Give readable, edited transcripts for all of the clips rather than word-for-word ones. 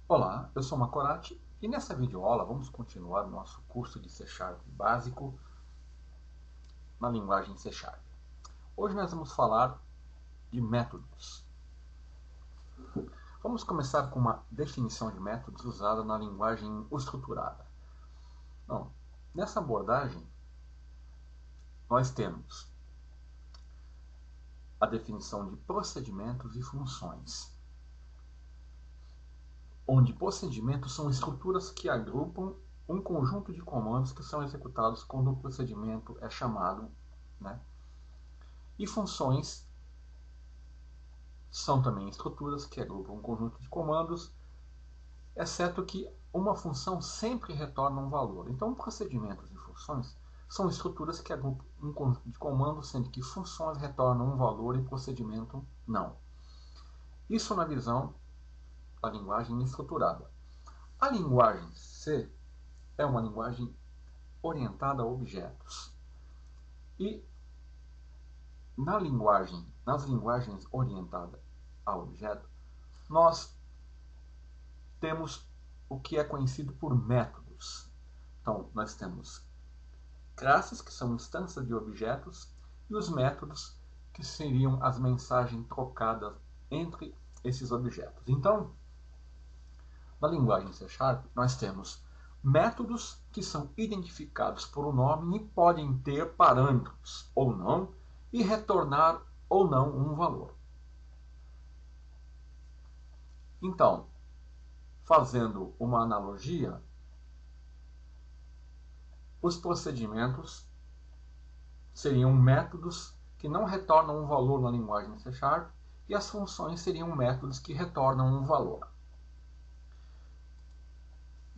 Olá, eu sou Macorati e nessa videoaula vamos continuar o nosso curso de C# básico na linguagem C#. Hoje nós vamos falar de métodos. Vamos começar com uma definição de métodos usada na linguagem estruturada. Bom, nessa abordagem nós temos a definição de procedimentos e funções, onde procedimentos são estruturas que agrupam um conjunto de comandos que são executados quando o procedimento é chamado, né? E funções são também estruturas que agrupam um conjunto de comandos, exceto que uma função sempre retorna um valor. Então, procedimentos e funções são estruturas que agrupam um conjunto de comandos, sendo que funções retornam um valor e procedimento não. Isso na visão da linguagem estruturada. A linguagem C é uma linguagem orientada a objetos. E nas linguagens orientadas a objeto, nós temos o que é conhecido por métodos. Então, nós temos classes, que são instâncias de objetos, e os métodos, que seriam as mensagens trocadas entre esses objetos. Então, na linguagem C#, nós temos métodos que são identificados por um nome e podem ter parâmetros ou não, e retornar ou não um valor. Então, fazendo uma analogia, os procedimentos seriam métodos que não retornam um valor na linguagem C# e as funções seriam métodos que retornam um valor.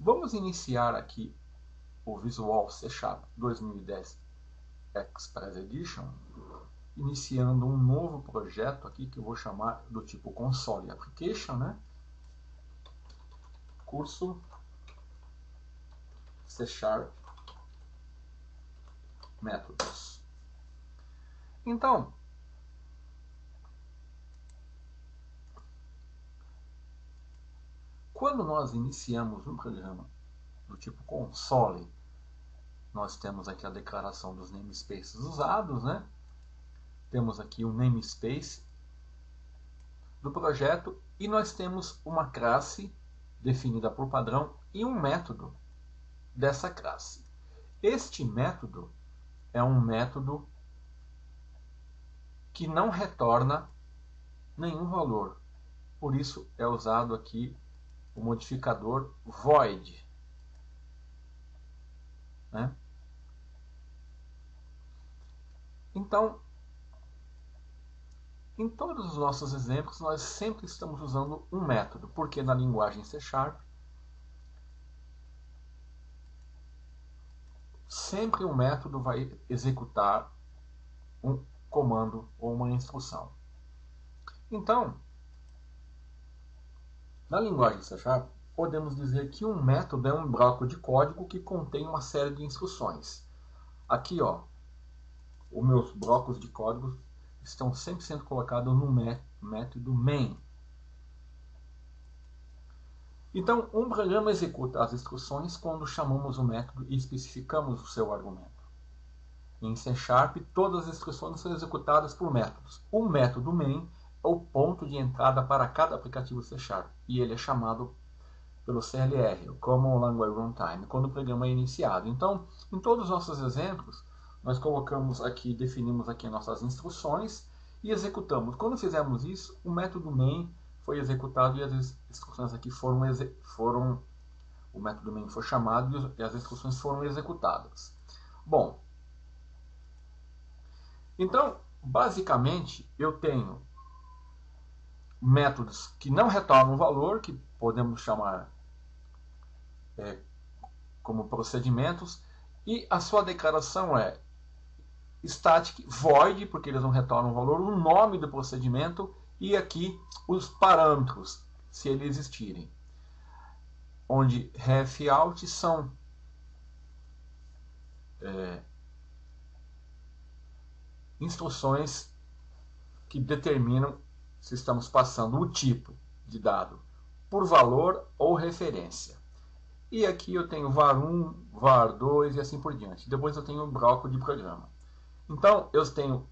Vamos iniciar aqui o Visual C# 2010 Express Edition, iniciando um novo projeto aqui que eu vou chamar do tipo Console Application, né? Curso C# Métodos. Então, quando nós iniciamos um programa do tipo console, nós temos aqui a declaração dos namespaces usados, né? Temos aqui o namespace do projeto e nós temos uma classe definida por padrão e um método dessa classe. Este método é um método que não retorna nenhum valor. Por isso é usado aqui o modificador void, né? Então, em todos os nossos exemplos, nós sempre estamos usando um método, porque na linguagem C# sempre um método vai executar um comando ou uma instrução. Então, na linguagem C#, podemos dizer que um método é um bloco de código que contém uma série de instruções. Aqui, ó, os meus blocos de código estão sempre sendo colocados no método main. Então, um programa executa as instruções quando chamamos o método e especificamos o seu argumento. Em C#, todas as instruções são executadas por métodos. O método main é o ponto de entrada para cada aplicativo C# e ele é chamado pelo CLR, o Common Language Runtime, quando o programa é iniciado. Então, em todos os nossos exemplos, nós colocamos aqui, definimos aqui nossas instruções e executamos. Quando fizemos isso, o método main foi executado e as instruções aqui o método main foi chamado e as instruções foram executadas. Bom, então, basicamente, eu tenho métodos que não retornam valor, que podemos chamar como procedimentos, e a sua declaração é static void, porque eles não retornam valor, o nome do procedimento e aqui os parâmetros, se eles existirem, onde ref e out são instruções que determinam se estamos passando o tipo de dado por valor ou referência. E aqui eu tenho var1, var2 e assim por diante. Depois eu tenho um bloco de programa. Então eu tenho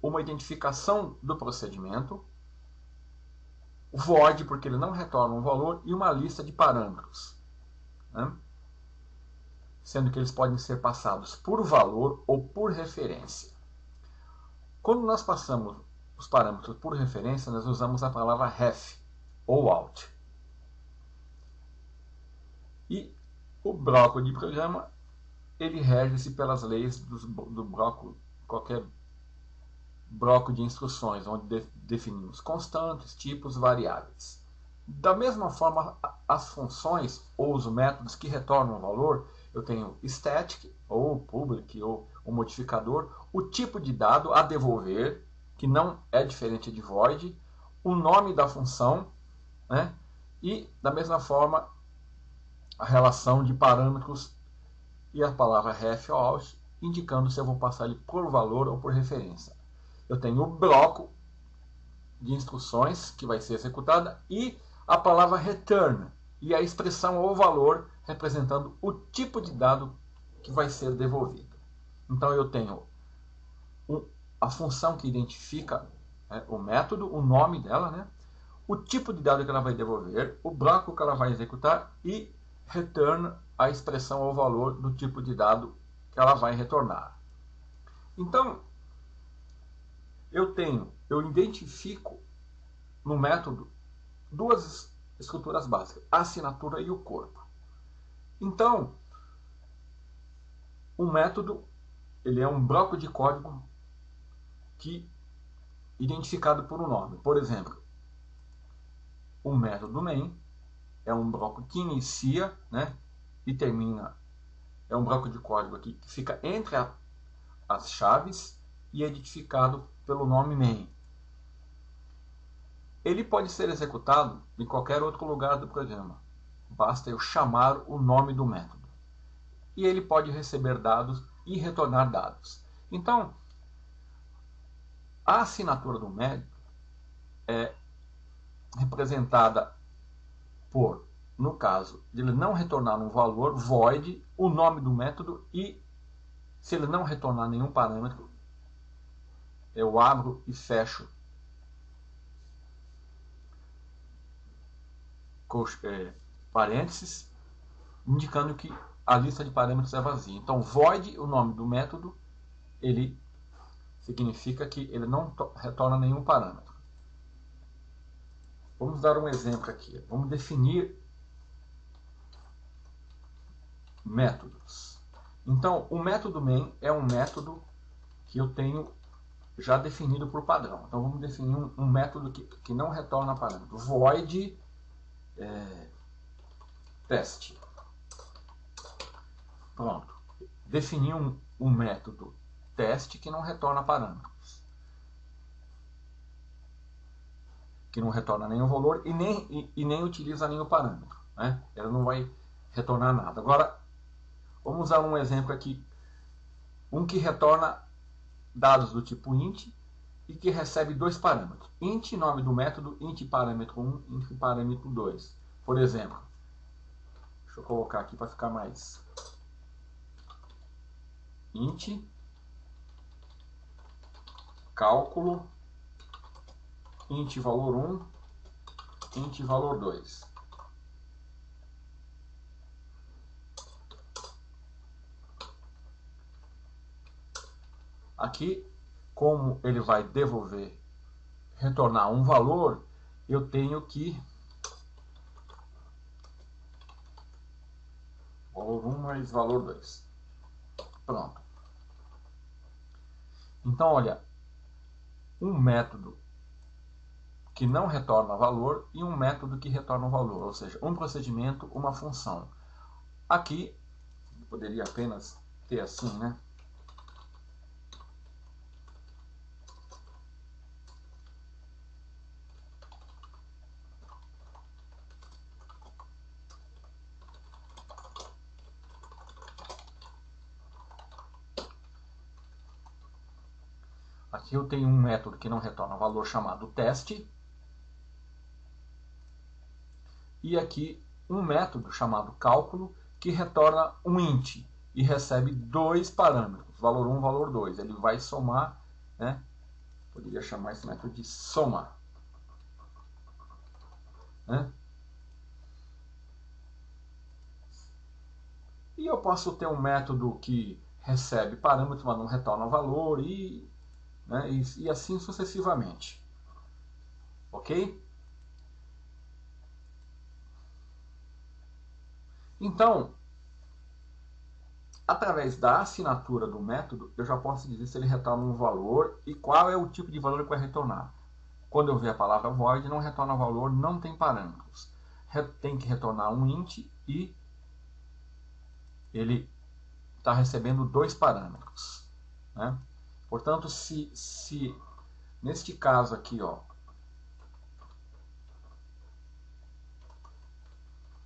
uma identificação do procedimento, void, porque ele não retorna um valor, e uma lista de parâmetros, né? Sendo que eles podem ser passados por valor ou por referência. Quando nós passamos os parâmetros por referência, nós usamos a palavra ref ou out. E o bloco de programa, ele rege-se pelas leis do bloco, qualquer bloco de instruções, onde definimos constantes, tipos, variáveis. Da mesma forma, as funções ou os métodos que retornam valor, eu tenho static, ou public, ou o modificador, o tipo de dado a devolver, que não é diferente de void, o nome da função, né? E, da mesma forma, a relação de parâmetros e a palavra ref ou out, indicando se eu vou passar ele por valor ou por referência. Eu tenho o bloco de instruções que vai ser executada e a palavra return e a expressão ou valor representando o tipo de dado que vai ser devolvido. Então eu tenho a função que identifica o método, o nome dela, né? O tipo de dado que ela vai devolver, o bloco que ela vai executar e return, a expressão ou valor do tipo de dado que ela vai retornar. Então, eu identifico no método duas estruturas básicas, a assinatura e o corpo. Então, o método, ele é um bloco de código que identificado por um nome. Por exemplo, o método main é um bloco que inicia, né, e termina. É um bloco de código aqui que fica entre as chaves e é identificado pelo nome main. Ele pode ser executado em qualquer outro lugar do programa. Basta eu chamar o nome do método. E ele pode receber dados e retornar dados. Então, a assinatura do método é representada por, no caso de ele não retornar um valor, void, o nome do método e, se ele não retornar nenhum parâmetro, eu abro e fecho parênteses, indicando que a lista de parâmetros é vazia. Então, void, o nome do método, ele significa que ele não retorna nenhum parâmetro. Vamos dar um exemplo aqui. Vamos definir métodos. Então, o método main é um método que eu tenho já definido por padrão. Então, vamos definir um método que não retorna parâmetro. Void teste. Pronto. Defini um método teste que não retorna parâmetros. Que não retorna nenhum valor e nem utiliza nenhum parâmetro, né? Ela não vai retornar nada. Agora, vamos usar um exemplo aqui. Um que retorna dados do tipo int e que recebe dois parâmetros. Int, nome do método, int parâmetro 1, int parâmetro 2. Por exemplo, deixa eu colocar aqui para ficar mais. Int cálculo, int valor 1, int valor 2. Aqui, como ele vai devolver, retornar um valor, eu tenho que valor 1 mais valor 2. Pronto. Então, olha, um método que não retorna valor e um método que retorna um valor, ou seja, um procedimento, uma função. Aqui, poderia apenas ter assim, né? Aqui eu tenho um método que não retorna valor chamado teste. e aqui um método chamado cálculo, que retorna um int e recebe dois parâmetros, valor 1 e valor 2. Ele vai somar, né? Poderia chamar esse método de soma, né? E eu posso ter um método que recebe parâmetros, mas não retorna valor, né, e assim sucessivamente. Ok? Então, através da assinatura do método, eu já posso dizer se ele retorna um valor e qual é o tipo de valor que vai retornar. Quando eu ver a palavra void, não retorna valor, não tem parâmetros. Tem que retornar um int e ele está recebendo dois parâmetros, né? Portanto, se neste caso aqui, ó,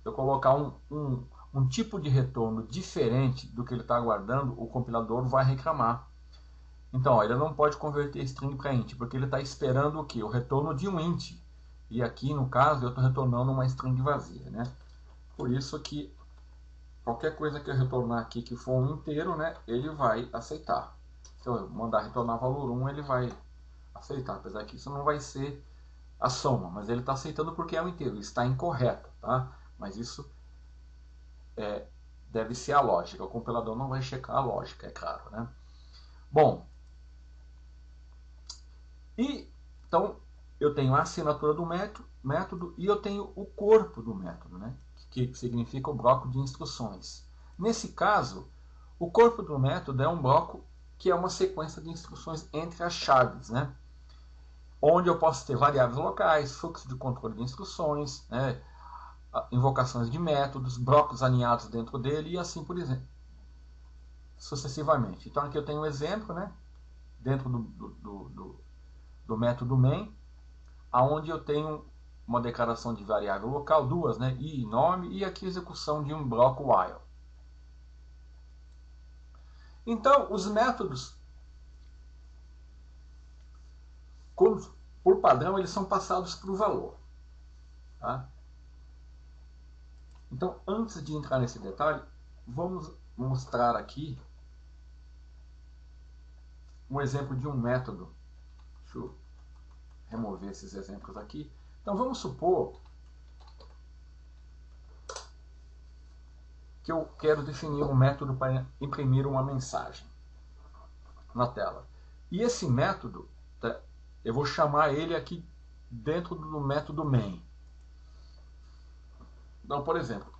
eu colocar um tipo de retorno diferente do que ele está aguardando, o compilador vai reclamar. Então, ó, ele não pode converter string para int, porque ele está esperando o quê? O retorno de um int. E aqui, no caso, eu estou retornando uma string vazia, né? Por isso que qualquer coisa que eu retornar aqui que for um inteiro, né, ele vai aceitar. Se eu mandar retornar valor 1, ele vai aceitar. Apesar que isso não vai ser a soma, mas ele está aceitando porque é um inteiro. Está incorreto, tá? Mas isso deve ser a lógica. O compilador não vai checar a lógica, é claro, né? Bom, então eu tenho a assinatura do método e eu tenho o corpo do método, né? Que significa o bloco de instruções. Nesse caso, o corpo do método é um bloco que é uma sequência de instruções entre as chaves, né? Onde eu posso ter variáveis locais, fluxo de controle de instruções, né? Invocações de métodos, blocos aninhados dentro dele e assim por exemplo, sucessivamente. Então aqui eu tenho um exemplo, né? Dentro do método main, aonde eu tenho uma declaração de variável local, duas, né? I e nome, e aqui a execução de um bloco while. Então, os métodos, por padrão, eles são passados para o valor. Tá? Então, antes de entrar nesse detalhe, vamos mostrar aqui um exemplo de um método. Deixa eu remover esses exemplos aqui. Então, vamos supor que eu quero definir um método para imprimir uma mensagem na tela. E esse método, eu vou chamar ele aqui dentro do método main. Então, por exemplo,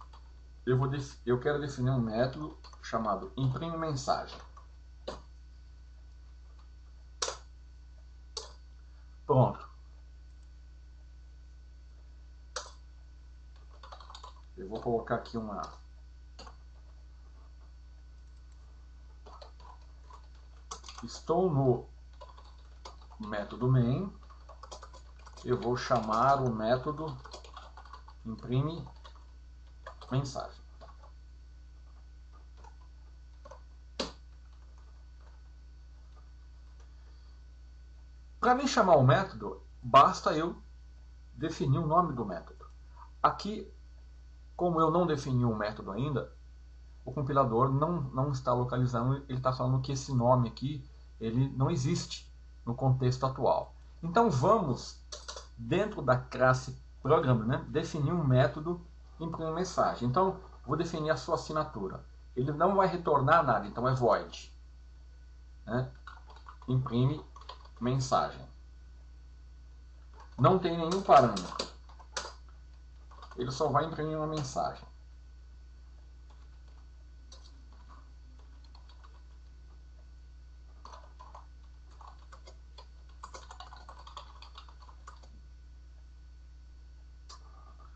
eu quero definir um método chamado imprime mensagem. Pronto. Eu vou colocar aqui estou no método main. Eu vou chamar o método imprime mensagem. Para mim chamar o método, basta eu definir o nome do método. Aqui, como eu não defini um método ainda, o compilador não está localizando, ele está falando que esse nome aqui ele não existe no contexto atual. Então vamos, dentro da classe Program, né, definir um método imprime mensagem. Então, vou definir a sua assinatura. Ele não vai retornar nada, então é void. Né? Imprime mensagem. Não tem nenhum parâmetro. Ele só vai imprimir uma mensagem.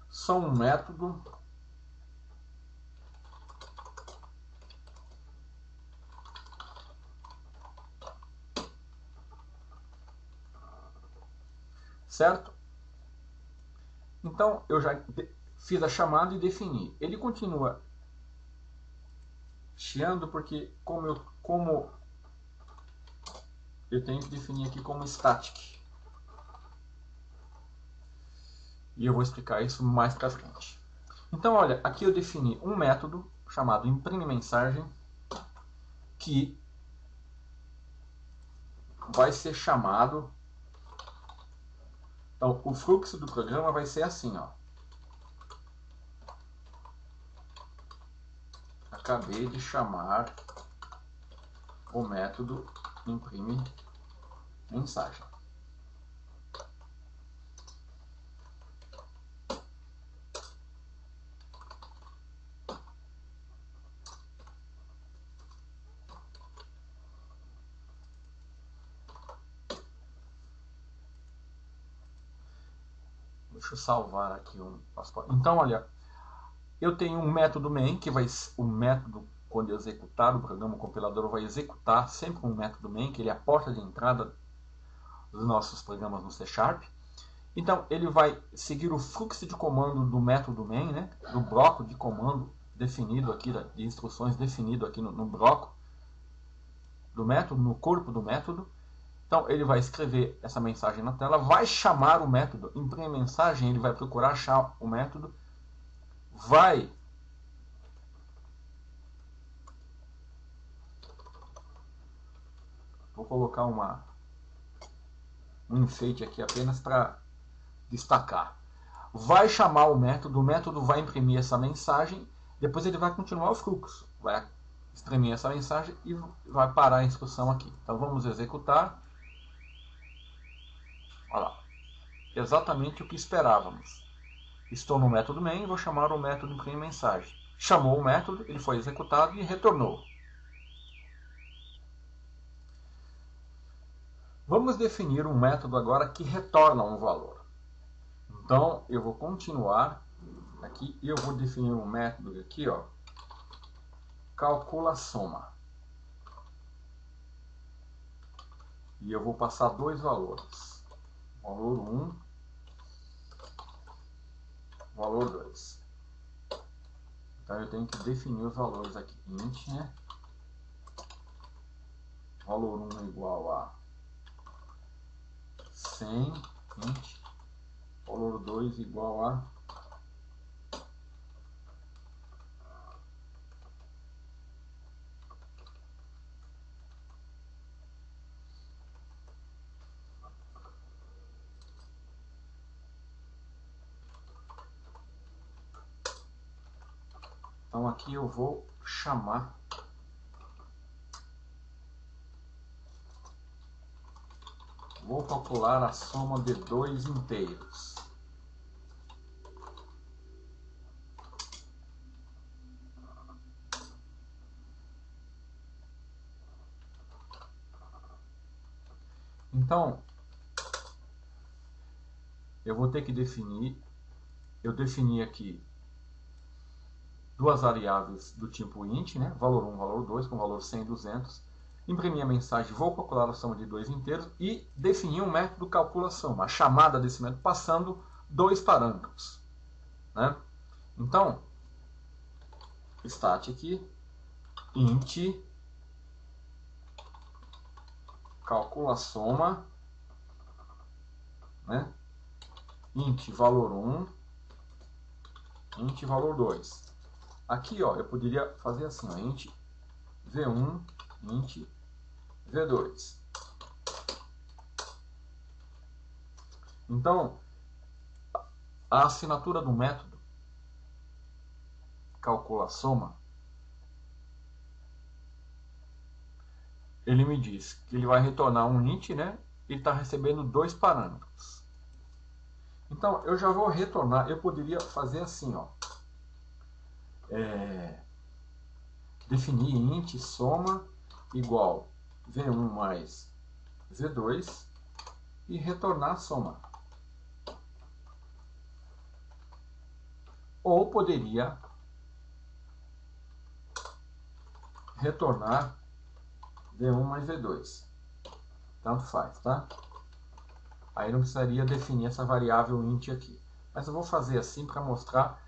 Só um método. Certo? Então, eu já fiz a chamada e defini. Ele continua chiando porque como eu tenho que definir aqui como static. E eu vou explicar isso mais para frente. Então, olha, aqui eu defini um método chamado imprime mensagem, que vai ser chamado... Então, o fluxo do programa vai ser assim, ó. Acabei de chamar o método imprime mensagem. Deixa eu salvar aqui um passaporte. Então, olha, eu tenho um método main, que vai o método, quando eu executar o programa, o compilador vai executar sempre um método main, que ele é a porta de entrada dos nossos programas no C#. Então, ele vai seguir o fluxo de comando do método main, né, do bloco de comando definido aqui, de instruções definido aqui no bloco do método, no corpo do método. Então, ele vai escrever essa mensagem na tela, vai chamar o método, imprime mensagem, ele vai procurar achar o método, vai vou colocar um enfeite aqui apenas para destacar. Vai chamar o método vai imprimir essa mensagem, depois ele vai continuar o fluxo, vai imprimir essa mensagem e vai parar a instrução aqui. Então vamos executar. Olha lá, exatamente o que esperávamos. Estou no método main, vou chamar o método imprime mensagem. Chamou o método, ele foi executado e retornou. Vamos definir um método agora que retorna um valor. Então, eu vou continuar aqui e eu vou definir um método aqui, ó, calcula soma. E eu vou passar dois valores. Valor 1, valor 2. Então, eu tenho que definir os valores aqui. Int, né? Valor 1 igual a 100, int. Valor 2 igual a Então aqui eu vou chamar vou calcular a soma de dois inteiros. Então, eu vou ter que definir, eu defini aqui duas variáveis do tipo int, né? Valor 1, valor 2, com valor 100 e 200. Imprimi a mensagem, vou calcular a soma de dois inteiros e defini um método calcula soma, a chamada desse método passando dois parâmetros, né? Então, static int calcula soma, né? Int valor 1, int valor 2. Aqui, ó, eu poderia fazer assim, ó, int v1, int v2. Então, a assinatura do método calcula soma, ele me diz que ele vai retornar um int, né? Ele está recebendo dois parâmetros. Então, eu já vou retornar, eu poderia fazer assim, ó. Definir int soma igual v1 mais v2 e retornar a soma. Ou poderia retornar v1 mais v2. Tanto faz, tá? Aí não precisaria definir essa variável int aqui. Mas eu vou fazer assim para mostrar.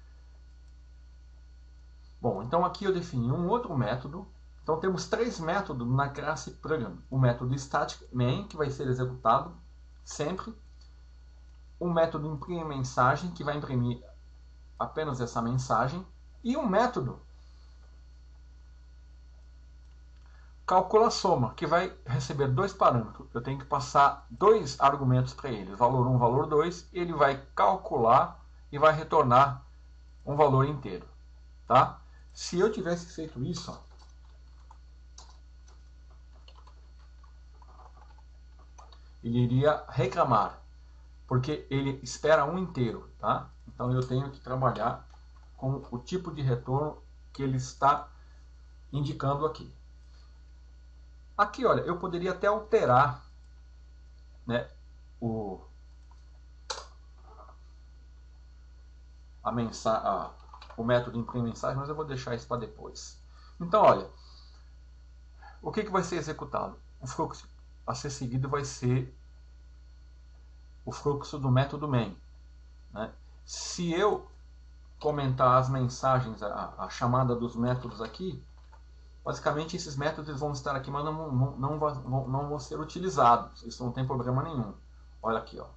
Bom, então aqui eu defini um outro método. Então temos três métodos na classe Program. O método static main, que vai ser executado sempre. um método imprime mensagem, que vai imprimir apenas essa mensagem, e um método calcula soma, que vai receber dois parâmetros. Eu tenho que passar dois argumentos para ele, valor 1, valor 2, ele vai calcular e vai retornar um valor inteiro. Tá? Se eu tivesse feito isso, ó, ele iria reclamar, porque ele espera um inteiro. Tá? Então eu tenho que trabalhar com o tipo de retorno que ele está indicando aqui. Aqui, olha, eu poderia até alterar, né, o método imprime mensagem, mas eu vou deixar isso para depois. Então, olha, o que vai ser executado? O fluxo a ser seguido vai ser o fluxo do método main. Né? Se eu comentar as mensagens, a chamada dos métodos aqui, basicamente esses métodos vão estar aqui, mas não vão ser utilizados. Isso não tem problema nenhum. Olha aqui, ó.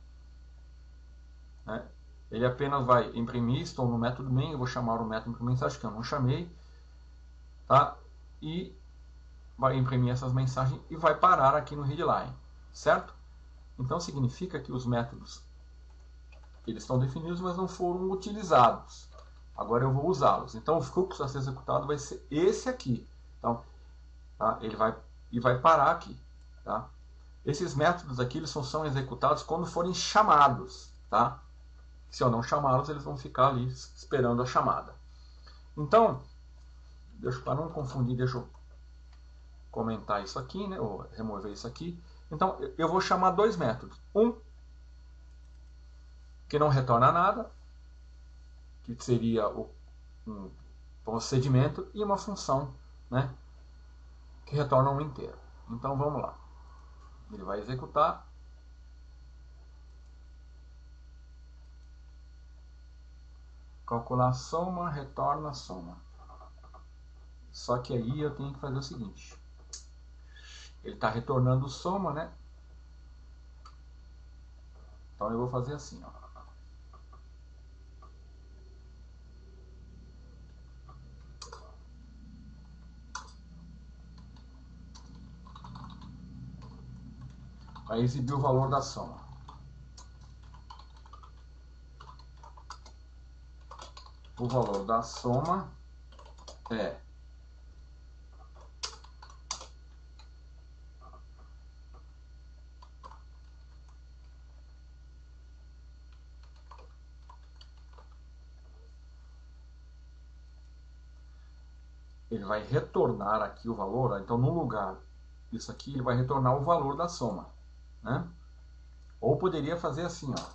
Né? Ele apenas vai imprimir, estou no método main, eu vou chamar o método imprimir mensagem, que eu não chamei, tá? E vai imprimir essas mensagens e vai parar aqui no readline, certo? Então significa que os métodos, eles estão definidos, mas não foram utilizados. Agora eu vou usá-los. Então o fluxo a ser executado vai ser esse aqui. Então, tá? Ele vai parar aqui. Tá? Esses métodos aqui eles são executados quando forem chamados. Tá? Se eu não chamá-los, eles vão ficar ali esperando a chamada. Então, para não confundir, deixa eu comentar isso aqui, né? Ou remover isso aqui. Então, eu vou chamar dois métodos. Um que não retorna nada, que seria um procedimento, e uma função, né, que retorna um inteiro. Então vamos lá. Ele vai executar. Calcular soma, retorna soma. Só que aí eu tenho que fazer o seguinte. Ele está retornando soma, né? Então eu vou fazer assim, ó. Vai exibir o valor da soma. O valor da soma é ele vai retornar aqui o valor, então no lugar disso aqui ele vai retornar o valor da soma, né? Ou poderia fazer assim, ó,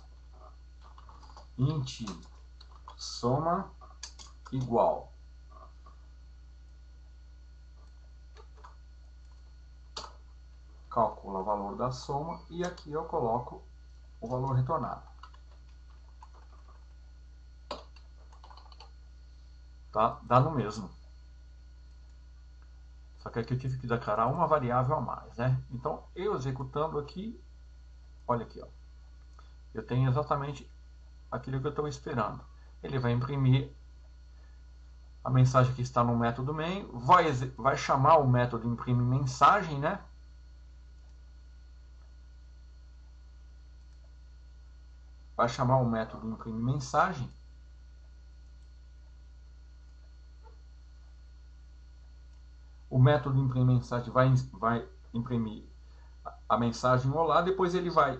int soma igual calcula o valor da soma e aqui eu coloco o valor retornado. Tá? Dá no mesmo. Só que aqui eu tive que declarar uma variável a mais, né? Então, eu executando aqui, olha aqui, ó, eu tenho exatamente aquilo que eu estou esperando. Ele vai imprimir a mensagem que está no método main, vai chamar o método imprime mensagem, né? Vai chamar o método imprime mensagem. O método imprime mensagem vai imprimir a mensagem olá, depois ele vai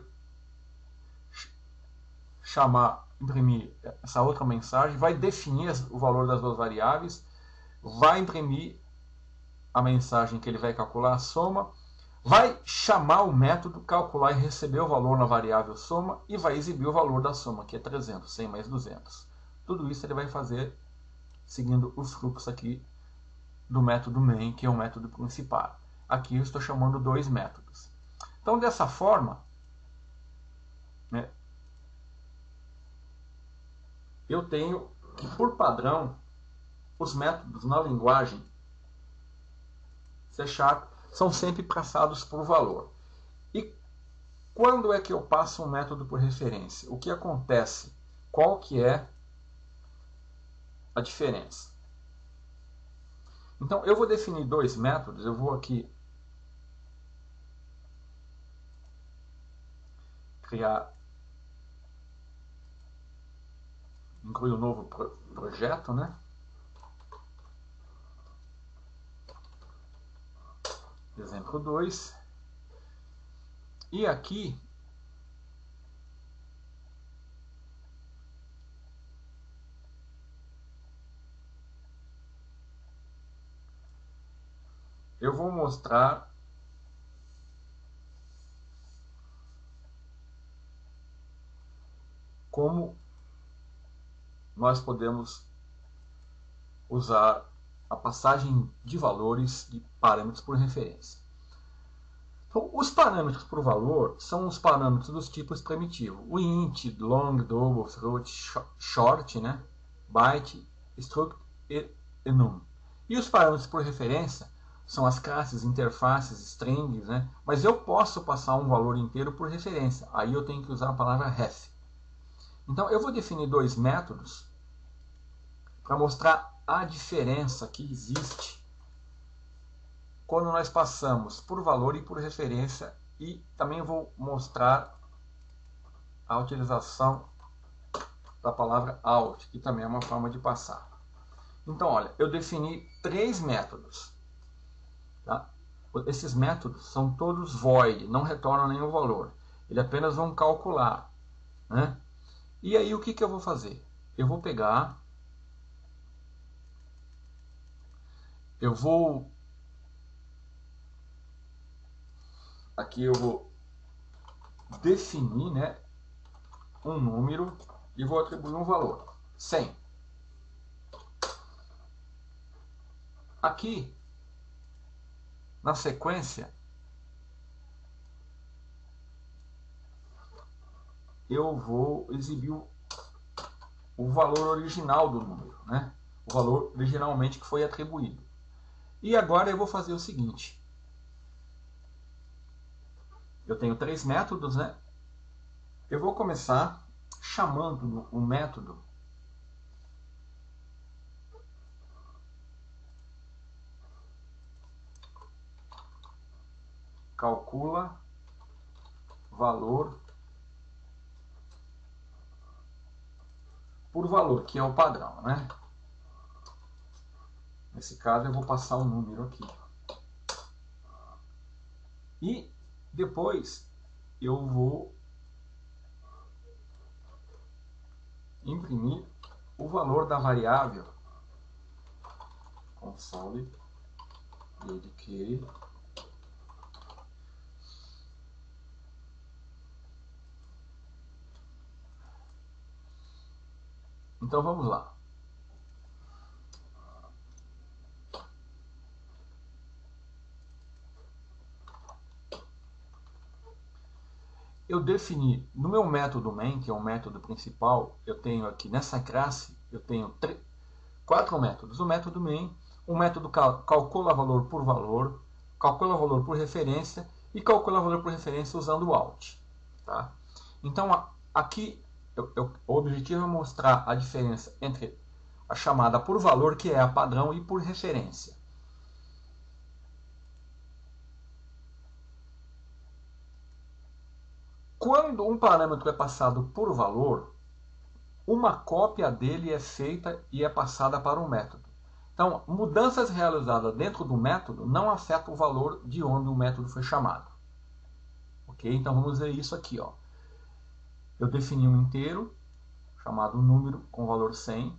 imprimir essa outra mensagem, vai definir o valor das duas variáveis, vai imprimir a mensagem que ele vai calcular a soma, vai chamar o método, calcular e receber o valor na variável soma e vai exibir o valor da soma, que é 300, 100 mais 200. Tudo isso ele vai fazer seguindo os fluxos aqui do método main, que é o método principal. Aqui eu estou chamando dois métodos. Então, dessa forma, né, eu tenho que, por padrão, os métodos na linguagem C# são sempre passados por valor. E Quando é que eu passo um método por referência? O que acontece? Qual que é a diferença? Então, eu vou definir dois métodos. Eu vou aqui incluir um novo projeto, né? Exemplo 2. E aqui eu vou mostrar como nós podemos usar a passagem de valores de parâmetros por referência. Então, os parâmetros por valor são os parâmetros dos tipos primitivos. O int, long, double, float, short, né? Byte, struct e enum. E os parâmetros por referência são as classes, interfaces, strings, né? Mas eu posso passar um valor inteiro por referência. Aí eu tenho que usar a palavra ref. Então eu vou definir dois métodos para mostrar a diferença que existe quando nós passamos por valor e por referência, e também vou mostrar a utilização da palavra out, que também é uma forma de passar. Então, olha, eu defini três métodos. Tá? Esses métodos são todos void, não retornam nenhum valor. Eles apenas vão calcular. Né? E aí o que eu vou fazer? Eu vou pegar, aqui eu vou definir, né, um número e vou atribuir um valor, 100. Aqui, na sequência, eu vou exibir o valor original do número, né? O valor originalmente que foi atribuído. E agora eu vou fazer o seguinte. Eu tenho três métodos, né? Eu vou começar chamando o método calcula valor por valor, que é o padrão, né? Nesse caso eu vou passar um número aqui. E depois eu vou imprimir o valor da variável console dedicated Então vamos lá. Eu defini no meu método main, que é o método principal, eu tenho aqui nessa classe, eu tenho quatro métodos. O método main, o método calcula valor, calcula valor por referência e calcula valor por referência usando o out. Tá? Então aqui o objetivo é mostrar a diferença entre a chamada por valor, que é a padrão, e por referência. Quando um parâmetro é passado por valor, uma cópia dele é feita e é passada para um método. Então, mudanças realizadas dentro do método não afetam o valor de onde o método foi chamado. Ok? Então, vamos ver isso aqui. Ó. Eu defini um inteiro, chamado número, com valor 100.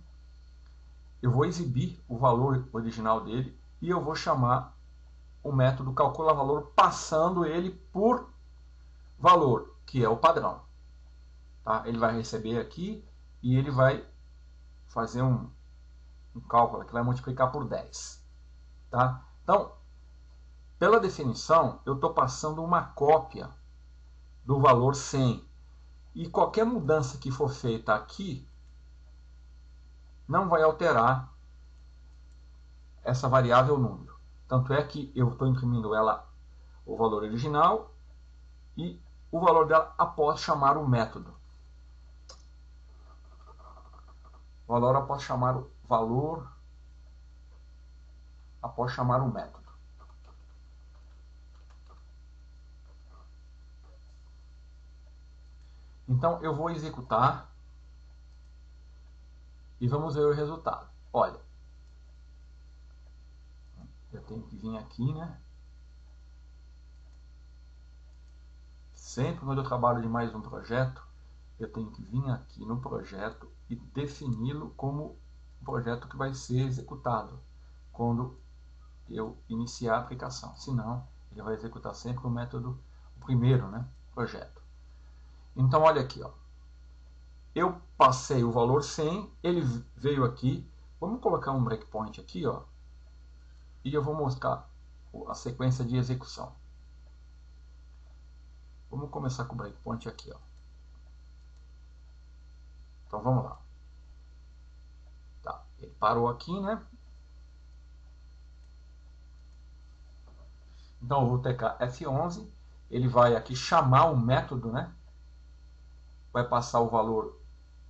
Eu vou exibir o valor original dele e eu vou chamar o método calcula valor passando ele por valor, que é o padrão. Tá? Ele vai receber aqui e ele vai fazer um cálculo que vai multiplicar por 10. Tá? Então, pela definição, eu estou passando uma cópia do valor 100. E qualquer mudança que for feita aqui não vai alterar essa variável número. Tanto é que eu estou imprimindo ela, o valor original, e o valor dela após chamar o método. Valor após chamar o valor após chamar o método. Então eu vou executar e vamos ver o resultado. Olha, eu tenho que vir aqui, né? Sempre quando eu trabalho de mais um projeto, eu tenho que vir aqui no projeto e defini-lo como um projeto que vai ser executado quando eu iniciar a aplicação. Senão, ele vai executar sempre o método, o primeiro, né, projeto. Então, olha aqui, ó. Eu passei o valor 100, ele veio aqui. Vamos colocar um breakpoint aqui, ó. E eu vou mostrar a sequência de execução. Vamos começar com o breakpoint aqui, ó. Então vamos lá. Tá, ele parou aqui, né? Então eu vou tecar F11, ele vai aqui chamar o método, né? Vai passar o valor,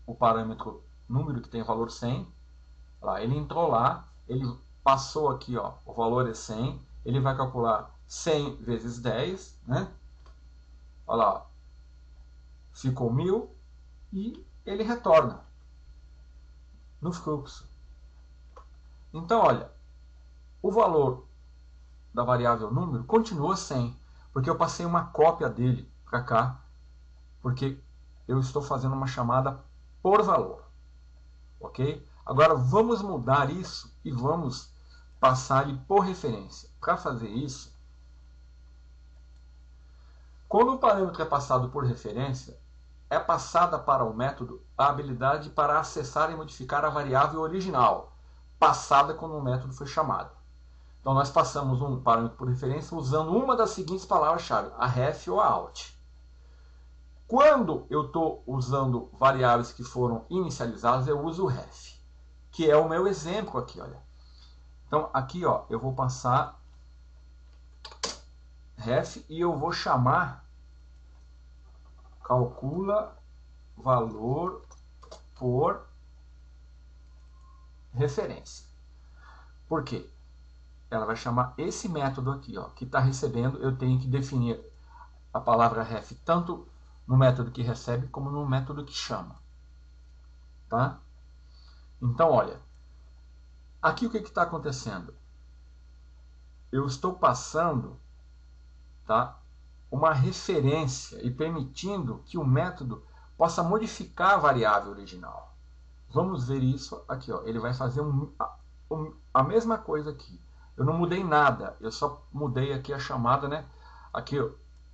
o parâmetro número que tem valor 100. Lá, ele entrou lá, ele passou aqui, ó, o valor é 100, ele vai calcular 100 vezes 10, né? Olha lá, ficou 1000 e ele retorna no fluxo. Então, olha, o valor da variável número continua 100, porque eu passei uma cópia dele para cá, porque eu estou fazendo uma chamada por valor, ok? Agora vamos mudar isso e vamos passar ele por referência. Para fazer isso, quando o parâmetro é passado por referência, é passada para o método a habilidade para acessar e modificar a variável original, passada quando o método foi chamado. Então nós passamos um parâmetro por referência usando uma das seguintes palavras-chave, a ref ou a alt. Quando eu estou usando variáveis que foram inicializadas, eu uso o ref, que é o meu exemplo aqui, olha. Então aqui, ó, eu vou passar ref e eu vou chamar calcula valor por referência. Por quê? Ela vai chamar esse método aqui, ó, que está recebendo. Eu tenho que definir a palavra ref tanto no método que recebe como no método que chama. Tá? Então, olha, aqui o que está acontecendo? Eu estou passando, tá, uma referência e permitindo que o método possa modificar a variável original. Vamos ver isso aqui, ó. Ele vai fazer a mesma coisa aqui. Eu não mudei nada, eu só mudei aqui a chamada, né? Aqui ó,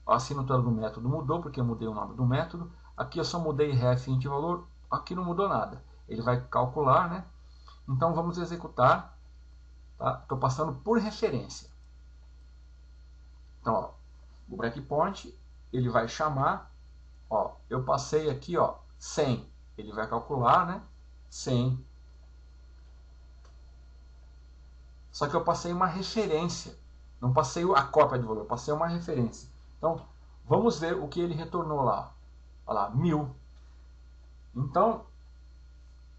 a assinatura do método mudou, porque eu mudei o nome do método. Aqui eu só mudei ref int valor, aqui não mudou nada. Ele vai calcular, né? Então vamos executar. Tá? Estou passando por referência. Então, ó, o breakpoint, ele vai chamar, ó, eu passei aqui, ó, 100. Ele vai calcular, né? 100. Só que eu passei uma referência. Não passei a cópia de valor, eu passei uma referência. Então, vamos ver o que ele retornou lá. Olha lá, 1000. Então,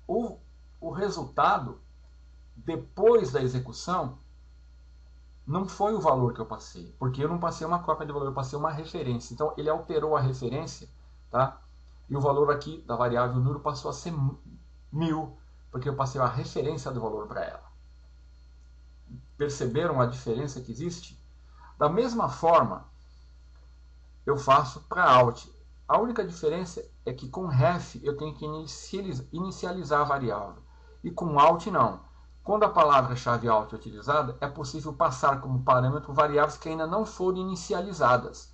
o resultado, depois da execução, não foi o valor que eu passei. Porque eu não passei uma cópia de valor, eu passei uma referência. Então, ele alterou a referência, tá? E o valor aqui da variável número passou a ser 1000, porque eu passei a referência do valor para ela. Perceberam a diferença que existe? Da mesma forma, eu faço para alt. A única diferença é que com ref eu tenho que inicializar a variável. E com alt não. Quando a palavra-chave alt é utilizada, é possível passar como parâmetro variáveis que ainda não foram inicializadas.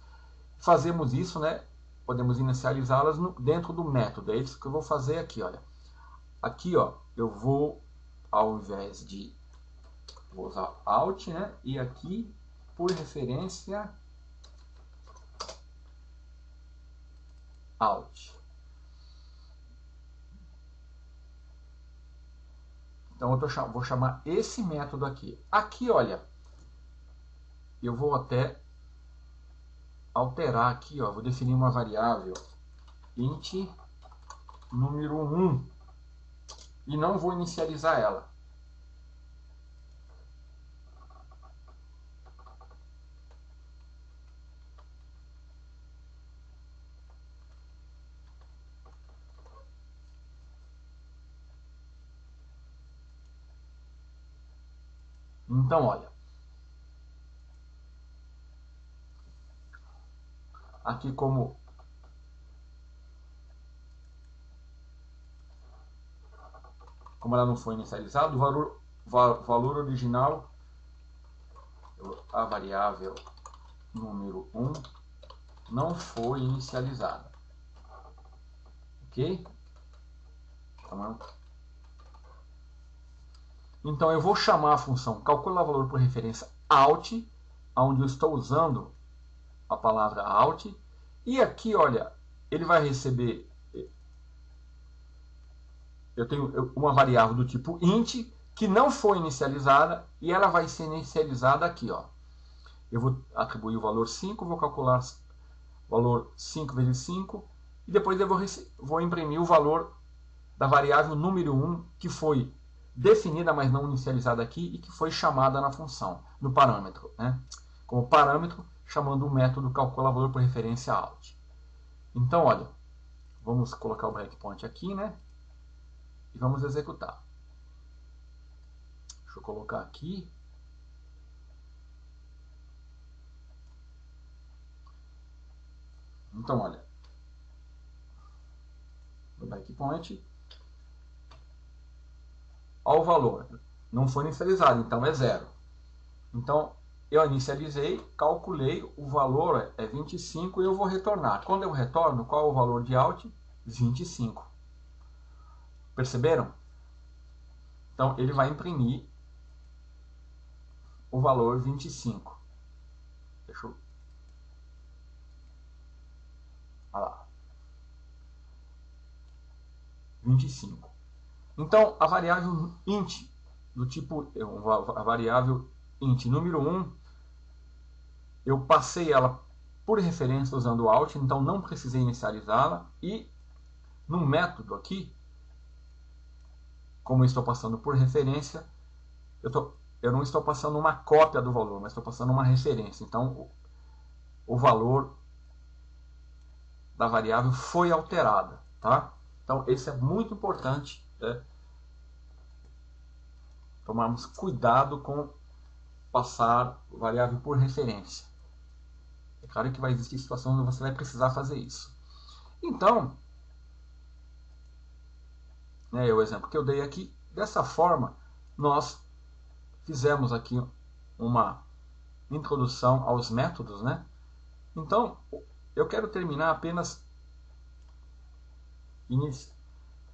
Fazemos isso, né? Podemos inicializá-las dentro do método. É isso que eu vou fazer aqui, olha. Aqui, ó, eu vou, ao invés de vou usar alt, né? E aqui, por referência, alt. Então, eu vou chamar esse método aqui. Aqui, olha, eu vou até alterar aqui, ó, vou definir uma variável int número 1 e não vou inicializar ela. Então, olha, aqui como ela não foi inicializada, o valor original, a variável número 1 não foi inicializada. Ok? Então eu vou chamar a função calcular valor por referência out, onde eu estou usando a palavra out, e aqui, olha, ele vai receber, eu tenho uma variável do tipo int, que não foi inicializada, e ela vai ser inicializada aqui, ó. Eu vou atribuir o valor 5, vou calcular o valor 5 vezes 5, e depois eu vou imprimir o valor da variável número 1, que foi definida, mas não inicializada aqui, e que foi chamada na função, no parâmetro, né? Como parâmetro, chamando o método calcular valor por referência out. Então, olha, vamos colocar o breakpoint aqui, né? E vamos executar. Deixa eu colocar aqui. Então, olha, no breakpoint, ao valor, não foi inicializado, então é 0. Então, eu inicializei, calculei, o valor é 25 e eu vou retornar. Quando eu retorno, qual é o valor de out? 25. Perceberam? Então, ele vai imprimir o valor 25. Deixa eu... Olha lá. 25. Então, a variável int, do tipo, a variável int número 1, eu passei ela por referência usando o out, então não precisei inicializá-la, e no método aqui, como eu estou passando por referência, eu não estou passando uma cópia do valor, mas estou passando uma referência. Então, o valor da variável foi alterada, tá? Então, isso é muito importante, né? Tomarmos cuidado com passar variável por referência. É claro que vai existir situações onde você vai precisar fazer isso. Então, né, o exemplo que eu dei aqui, dessa forma, nós fizemos aqui uma introdução aos métodos, né? Então, eu quero terminar apenas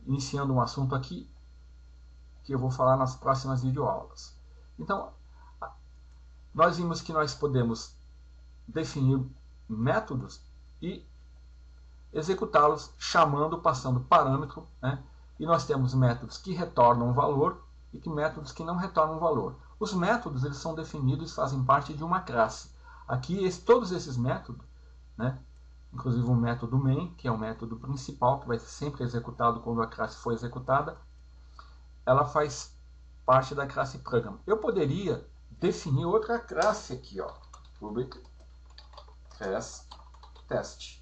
iniciando um assunto aqui que eu vou falar nas próximas videoaulas. Então, nós vimos que nós podemos definir métodos e executá-los chamando, passando parâmetro, né? E nós temos métodos que retornam valor e métodos que não retornam valor. Os métodos, eles são definidos e fazem parte de uma classe. Aqui, todos esses métodos, né? Inclusive o método main, que é o método principal, que vai ser sempre executado quando a classe for executada, ela faz parte da classe program. Eu poderia definir outra classe aqui, ó, public class test,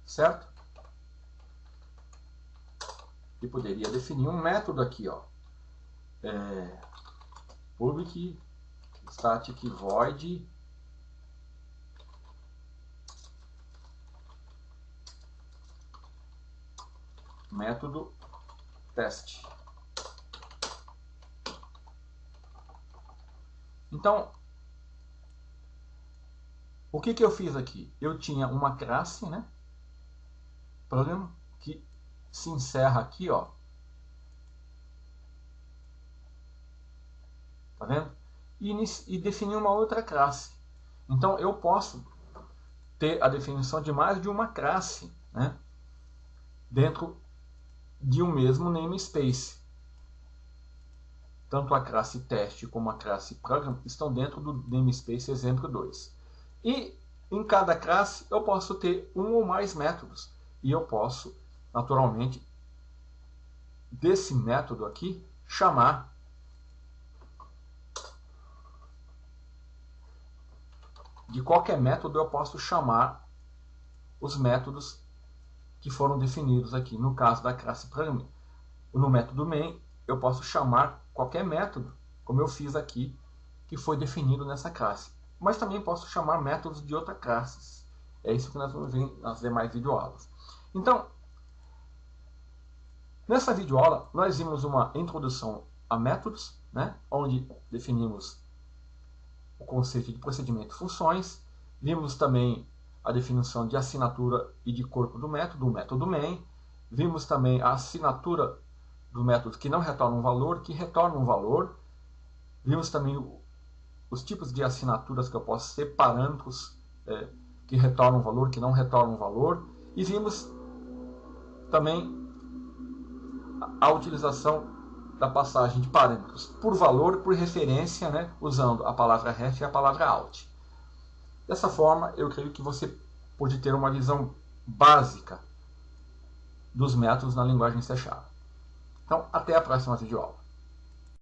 certo? E poderia definir um método aqui, ó, public static void método teste. Então, o que eu fiz aqui? Eu tinha uma classe, né? Program, que se encerra aqui, ó. Tá vendo? E defini uma outra classe. Então, eu posso ter a definição de mais de uma classe, né? Dentro de um mesmo namespace. tanto a classe teste como a classe program estão dentro do namespace exemplo 2. E em cada classe eu posso ter um ou mais métodos. E eu posso, naturalmente, desse método aqui, chamar de qualquer método eu posso chamar os métodos que foram definidos aqui. No caso da classe program, no método main, eu posso chamar qualquer método, como eu fiz aqui, que foi definido nessa classe. Mas também posso chamar métodos de outras classes. É isso que nós vamos ver nas demais videoaulas. Então, nessa videoaula, nós vimos uma introdução a métodos, né, onde definimos o conceito de procedimento e funções. Vimos também a definição de assinatura e de corpo do método, o método main. Vimos também a assinatura do método que não retorna um valor, que retorna um valor. Vimos também os tipos de assinaturas que eu posso ter, parâmetros que retornam um valor, que não retornam um valor. E vimos também a utilização da passagem de parâmetros por valor, por referência, né, usando a palavra ref e a palavra out. Dessa forma, eu creio que você pode ter uma visão básica dos métodos na linguagem C#. Então, até a próxima videoaula.